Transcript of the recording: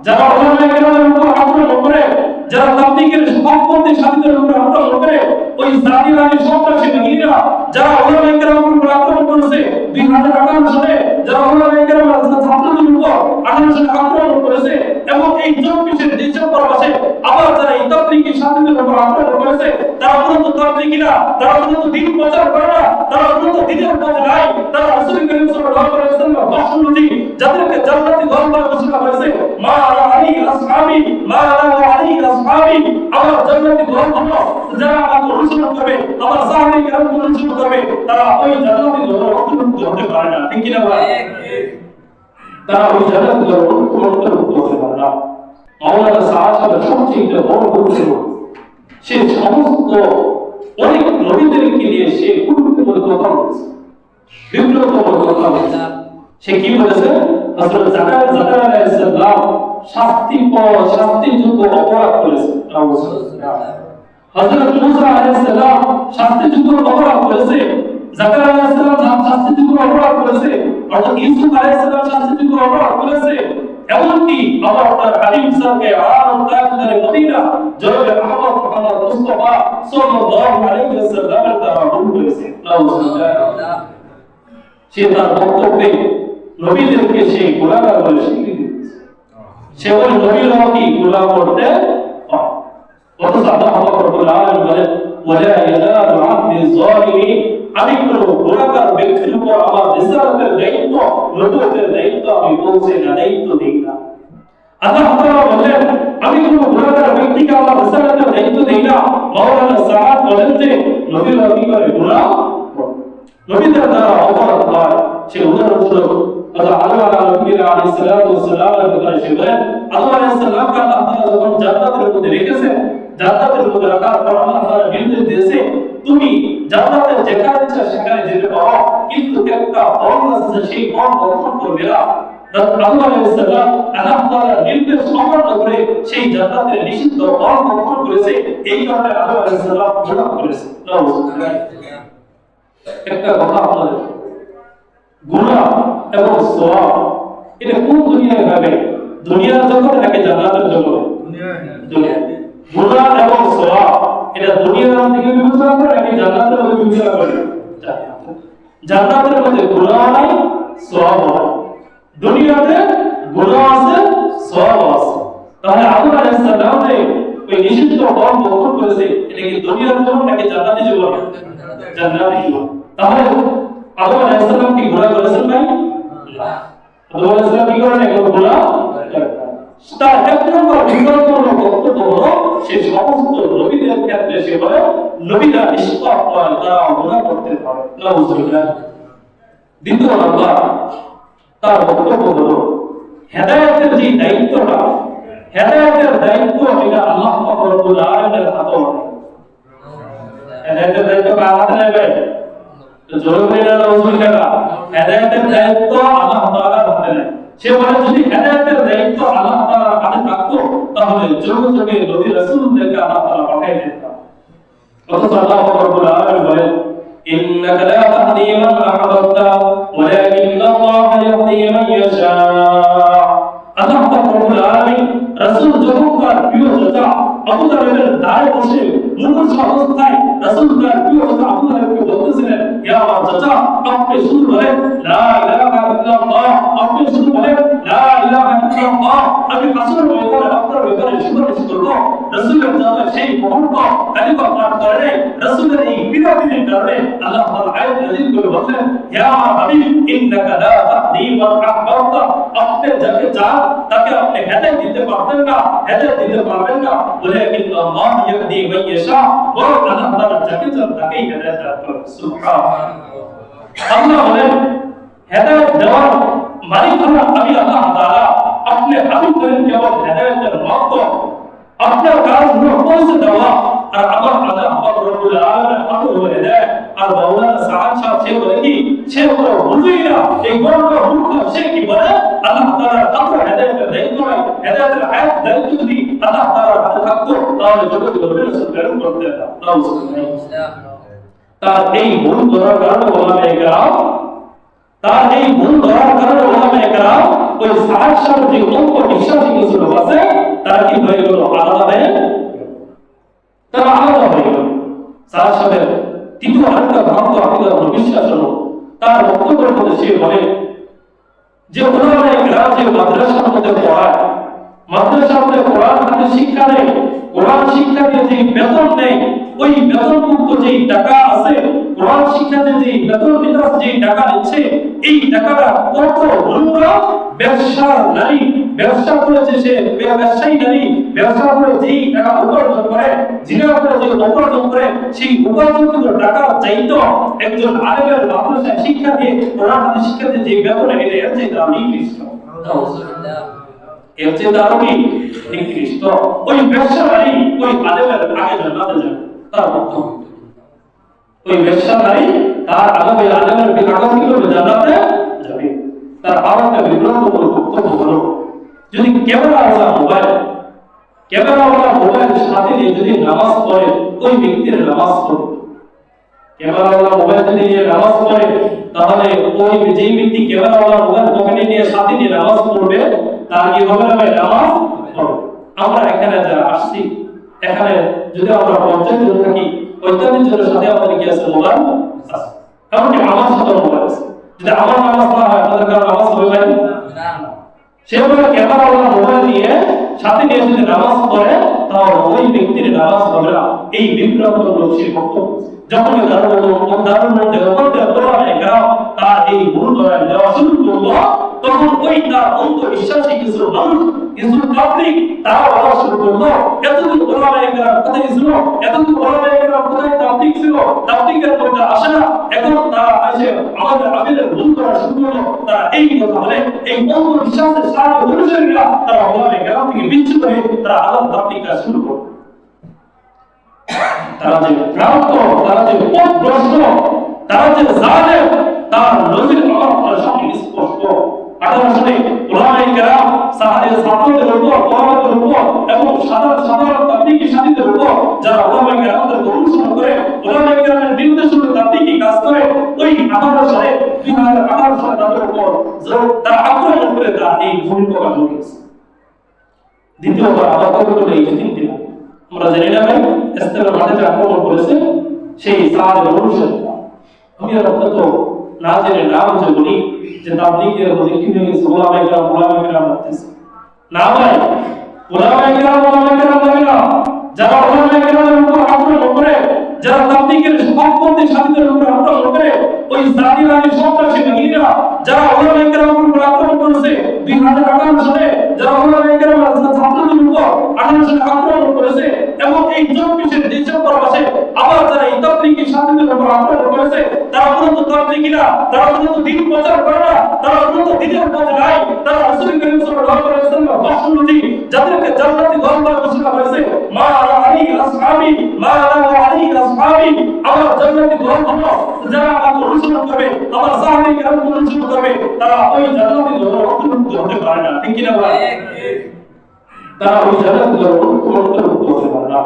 যারা ওলামায়ে কেরামের উপর আক্রমণ করে, যারা তাবলীগের হকপন্থী সাথীদের উপর আক্রমণ করে, ওই জাতিবাদী সন্ত্রাসী বাহিনীরা যারা ওলামায়ে কেরামের উপর আক্রমণ করেছে 2018 সালে, যারা ওলামায়ে কেরামের ছাত্রদের উপর 18 সালে আক্রমণ করেছে, এবং এই 24 ডিসেম্বর মাসে আবার যারা এই তাবলীগী সাথীদের উপর আক্রমণ করেছে, তারা মূলত তাবলীগী না, তারা মূলত দ্বীন প্রচার করে না, তারা মূলত দ্বীনের পথে নাই, তারা রাসূল করিম সাল্লাল্লাহু আলাইহি ওয়াসাল্লাম বাসনুতি যাদেরকে জান্নাতি দল বলে ঘোষণা করেছে, মা আলাইহি আসহাবি মা আলাইহি আসহাবি, আমার জান্নাতি দল হলো যারা আমাকে অনুসরণ করবে, আমার সাহাবায়ে কেরামকে অনুসরণ করবে, তারা ওই জান্নাতি দলের অন্তর্ভুক্ত হতে পারে না। ঠিক কি না ভাই? তারা ওই জান্নাতি দলের অন্তর্ভুক্ত হতে পারে না। মাওলানা সাহাব সবচেয়ে বড় গুরু ছিল, সে সমস্ত অনেক নবীদেরকে নিয়ে সে গুরুত্বপূর্ণ কথা বলেছে, বিপ্লবপূর্ণ কথা বলেছে। সে কি বলেছে? হযরত জাকারিয়া আলাইহিস সালাম শাস্তিযোগ্য অপরাধ করেছে। হযরত মুসা আলাইহিস সালাম শাস্তিযোগ্য অপরাধ করেছে, জাকারিয়া আলাইহিস সালাম শাস্তিযোগ্য অপরাধ করেছে, হযরত ইউসুফ আলাইহিস সালাম শাস্তিযোগ্য অপরাধ করেছে। এমনকি আবার তার হাবিব সাহেবকে আরব তাজদারে মদিনা জনাবে আহমদ মুহাম্মদ মুস্তাফা সাল্লাল্লাহু আলাইহি ওয়াসাল্লামের দ্বারা ভুল করেছে। নাউজুবিল্লাহ। সে তার বক্তব্যে নবীদেরকে সে গুনাহগার বলে স্বীকৃতি দিয়েছে। সে ওই নবীর কি গুনাহ করতে অথচ আল্লাহ রাব্বুল আলামিন বলেন ওয়ালা ইয়ালালু আবদি যালিমি, আমি কোন গুনাহগার ব্যক্তির উপর আমার রিসালাতের দায়িত্ব, নবুয়তের দায়িত্ব আমি পৌঁছে না, দায়িত্ব দেই না। আল্লাহ তাআলা বলেন আমি কোন গুনাহগার ব্যক্তিকে আমার রিসালাতের দায়িত্ব দেই না। মাওলানা সাহাব বলেন যে নবীরা কি করে গুনাহ, নবীদের দ্বারা অপরাধ হয়। সে উদাহরণস্বরূপ আল্লাহ নবী আলাইহিস সালাতু ওয়াস সালামের কথা সে বলেন, আল্লাহ আলাইহিস সালামকে আল্লাহ তাআলা যখন জান্নাতের মধ্যে রেখেছে, জান্নাতের মধ্যে রাখার পর আল্লাহ তাআলা নির্দেশ দিয়েছে তুমি জান্নাতের যেখানে ইচ্ছা সেখানে যেতে পারো, কিন্তু একটা ফল আছে সেই ফল ভক্ষণ করবে না। আল্লাহ আলাইহিস সালাম আল্লাহ তাআলার নির্দেশ অমান্য করে সেই জান্নাতের নিষিদ্ধ ফল ভক্ষণ করেছে। এই কারণে আল্লাহ আলাইহিস সালাম গুনাহ করেছে। একটা কথা আপনাদের, গুনাহ এবং সওয়াব এটা কোন দুনিয়ায় হবে? দুনিয়ার জগৎ নাকি জান্নাতের জগৎ? দুনিয়া। গুনাহ এবং সওয়াব এটা দুনিয়ার দিকে বিবেচনা করে নাকি জান্নাতের মধ্যে বিবেচনা করে? জান্নাতের মধ্যে গুনাহ নাই, সওয়াব নাই। দুনিয়াতে গুনাহ আছে, সওয়াব আছে। তাহলে আল্লাহ আলাইহিস সালাম যে ওই নিষিদ্ধ ফল ভক্ষণ করেছে এটা কি দুনিয়ার জগৎ নাকি জান্নাতের জগৎ? জান্নাতের জগৎ। তাহলে আদম আলাইহিস সালাম কি গুনাহ করেছেন ভাই? আদম আলাইহিস সালাম কি করেন? এগুলো গুনাহ তার এক নম্বর বিকল্পপূর্ণ বক্তব্য হলো সে সমস্ত নবীদের ক্ষেত্রে সে বলে নবীরা নিষ্পাপ হয়, তারা গুনাহ করতে পারে। নাউজুবিল্লাহ। দ্বিতীয় নাম্বার তার বক্তব্য হলো হেদায়েতের যে দায়িত্বটা, হেদায়েতের দায়িত্ব এটা আল্লাহ রাব্বুল আলামিনের হাতে। হেদায়েতের দায়িত্ব কার হাতে নেবে? তো জরুরি না নাউজুবিল্লাহ। হেদায়েতের দায়িত্ব আল্লাহ তাআলার হাতে নেই। সে বলে যদি হেদায়েতের দায়িত্ব আল্লাহ তাআলার হাতে থাকতো তাহলে যুগে যুগে নবী রাসূলদেরকে আল্লাহ তাআলা পাঠিয়ে দিতেন। অথচ আল্লাহ রাব্বুল আলামিন বলেন ইন্নাকা লা তাহদি মান আহবাবতা ওয়ালাকিন্নাল্লাহ ইয়াহদি মান ইয়াশা। আল্লাহ রাব্বুল আলামিন রাসূল যখন তার প্রিয় চাচা আবু তালেবের দাঁড়ে বসে মুমূর্ষ অবস্থায় রাসূল তার প্রিয় চাচা আবু তালেবকে বলতেছিলেন, ইয়া আমার চাচা আপনি শুধু বলেন লা ইলাহা ইল্লাল্লাহ, আপনি শুধু বলেন লা ইলাহা ইল্লাল্লাহ, আমি রাসূলের ব্যাপারে আপনার ব্যাপারে সুপারিশ করব। রাসূলের চাচা সেই মুহূর্ত কালিমা পাঠ করে রাসূলের এই বিরোধীর কারণে আল্লাহ তাআলা আয়াত নাযিল করে বলেন, ইয়া হাবিব ইন্নাকা লা তাহদি মান আহবাবতা, আপনি যাকে চান তাকে আপনি হেদায়েত দিতে পারবেন না, হেদায়েত দিতে পারবেন না। ওয়ালাকিন্নাল্লাহ ইয়াহদি মান ইয়াশা, বরং আল্লাহ তাআলা যাকে চান তাকেই হেদায়েত দান করেন। সুবহানাল্লাহ। আল্লাহ বলেন হেদায়েত দেওয়ার মালিক হলো আমি আল্লাহ তাআলা। আপনি হাবিব করেন কেবল হেদায়েতের মাধ্যম, আপনার কাজ হলো পৌঁছে দেওয়া। আর আমার আল্লাহ রাব্বুল আলামিনের হাতে হলো হেদায়েত। আর মাওলানা সাআদ সাহেব সে বলে কি, সে হলো বুঝিনা এই গর্ব মূর্খ, সে কি বলে আল্লাহ তাআলার হাতে হেদায়েতের দায়িত্ব নাই, হেদায়েতের আয়াত দায়িত্ব যদি আল্লাহ তাআলার হাতে থাকতো তাহলে জগতে নবী রাসূল প্রেরণ করতেন না। নাউজুবিল্লাহ। তার এই ভুল ধরার কারণে ওলামায়ে কেরাম, তার এই ভুল ধরার কারণে ওলামায়ে কেরাম ওই সাহাব সাহেব যে অল্প বিশ্বাসী ছিল আছে তারা কি হয়ে গেল আলাদা হয়ে তারা আলাদা হয়ে গেল। স্যার সাহেবের তৃতীয় আরেকটা ভ্রান্ত আকিদার বিশ্বাস হলো তার বক্তব্যের মধ্যে সে বলে যে ওলামায়ে কেরাম যে মাদ্রাসার মধ্যে পড়ায়, মাদ্রাসার মধ্যে কোরআন হাদিস শিক্ষা নেই, কোরআন শিক্ষা দিয়ে যে বেতন নেই, ওই বেতনমুক্ত যে টাকা আছে, কোরআন শিক্ষাতে যে বেতন নিতে যে টাকা নিচ্ছে, এই টাকাটা কত নোংরা ব্যবসার নারী, ব্যবসা করেছে সে ব্যবসায়ী নারী, ব্যবসা করে যেই টাকা উপার্জন করে, জিনা করে যে উপার্জন করে, সেই উপার্জনকৃত টাকা চাইতো একজন আলেমের মাদ্রাসায় শিক্ষা দিয়ে কোরআন হাদিস শিক্ষাতে যে বেতন এটা এর চেয়ে দামি নিকৃষ্ট, এর চেয়ে দামি নিকৃষ্ট। ওই ব্যবসা নারী ওই আলেমের আগে জান্নাতে যাবে, তার বক্তব্য ওই ব্যবসা নারী তার আগে আলেমের বিকাশ কি করবে, জান্নাতে যাবে। তার আরেকটা বিভ্রান্তমূলক বক্তব্য হলো যদি ক্যামেরাওয়ালা মোবাইল সাথে নিয়ে যদি নামাজ পড়ে ওই ব্যক্তির নামাজ পড়ে, ক্যামেরাওয়ালা মোবাইল যদি নিয়ে নামাজ পড়ে তাহলে ওই যেই ব্যক্তি ক্যামেরাওয়ালা মোবাইল পকেটে নিয়ে সাথে নিয়ে নামাজ পড়বে তার কি হবে না নামাজ পড়বে। আমরা এখানে যারা আসছি এখানে যদি আমরা 50 জন থাকি 45 জনের সাথে আমাদের কি আছে মোবাইল আছে, কারণ কি আমার সাথে মোবাইল আছে। যদি আমার নামাজ না হয় আপনাদের কারো নামাজ হবে ভাই না, সেভাবে ক্যামেরাওয়ালা মোবাইল নিয়ে সাথে নিয়ে যদি নামাজ পড়ে তাহলে ওই ব্যক্তির নামাজ হবে না। এই বিভ্রান্তমূলক সে বক্তব্য যখন তার এই ভুল ধরায় দেওয়া শুরু করলো তখন ওই তার অন্তর্বিশ্বাসী কিছু মানুষ কিছু পাবলিক তারা বলা শুরু করলো এতদিন ওলামায়ে কেরাম কোথায় ছিল, এতদিন ওলামায়ে কেরাম কোথায় তাবলীগ ছিল, তাবলীগের মধ্যে আসে না, এখন তারা আসে আমাদের আবিদের ভুল করা শুরু করলো। তারা এই কথা বলে এই অন্তর্বিশ্বাসের সারা অনুসারীরা তারা ওলামায়ে কেরাম থেকে বিচ্যুত হয়ে তারা আলাদা তাবলীগ করা শুরু করলো। তারা যে ভ্রান্ত, তারা যে পথভ্রষ্ট, তারা যে জালেম, তার নজির আমার সামনে স্পষ্ট। 18 সালে ওলামায়ে কেরাম সাহাবায়ে ছাত্রদের উপর, ওলামাদের উপর এবং সাধারণ তাবলীগী সাথীদের উপর যারা ওলামায়ে কেরামদের অনুসরণ করে ওলামায়ে কেরামের বিরুদ্ধে শুধু তাবলীগী কাজ করে, ওই 2018 সালে তাদের উপর তারা আক্রমণ করে তারা এই ভূমিকা ঘটিয়েছে। দ্বিতীয়বার আবার কত করে এই 3 দিন আমরা জানি না ভাই ইসলামের মাঠে যে আক্রমণ করেছে সেই সাহাবাদের অনুসরণ। আমি আর আপনারা তো না জেনে না বুঝে বলি যে তাবলীগের মধ্যে কি হয়ে গেছে, ওলামায়ে কেরাম লাগতেছে না ভাই, ওলামায়ে কেরাম লাগে না। যারা ওলামায়ে কেরামের উপর আক্রমণ করে, যারা তাবলীগের সহপন্থী সাথীদের উপর আক্রমণ করে, ওই জাতিবাদী সন্ত্রাসী বাহিনীরা যারা ওলামায়ে কেরামের উপর আক্রমণ করেছে 2018 সালে, যারা ওলামায়ে কেরামের ছাত্রদের উপর 18 সালে আক্রমণ করেছে এবং এই 24 ডিসেম্বর মাসে আবার যারা এই তাবলীগী সাথীদের উপর আক্রমণ করেছে, তারা কোনো তাবলীগী না, তারা কোনো দিন প্রচার করে না, তারা কোনো দিনের পথে নাই, তারা রাসূল করিম সাল্লাল্লাহু আলাইহি ওয়াসাল্লাম বাসুরুতি যাদেরকে জান্নাতি ঘর বলে ঘোষণা করেছে, মা আলা আলী আসহাবি মা আলা আলী আসহাবি, আমার জান্নাতি ঘর হলো যারা আমাকে অনুসরণ করবে, আমার সাহাবায়ে কেরামকে অনুসরণ করবে, তারা ওই জান্নাতি ঘরের অন্তর্ভুক্ত হতে পারে না। ঠিক কি না ভাই? তারা ওই জান্নাতি ঘরের অন্তর্ভুক্ত হতে পারে না।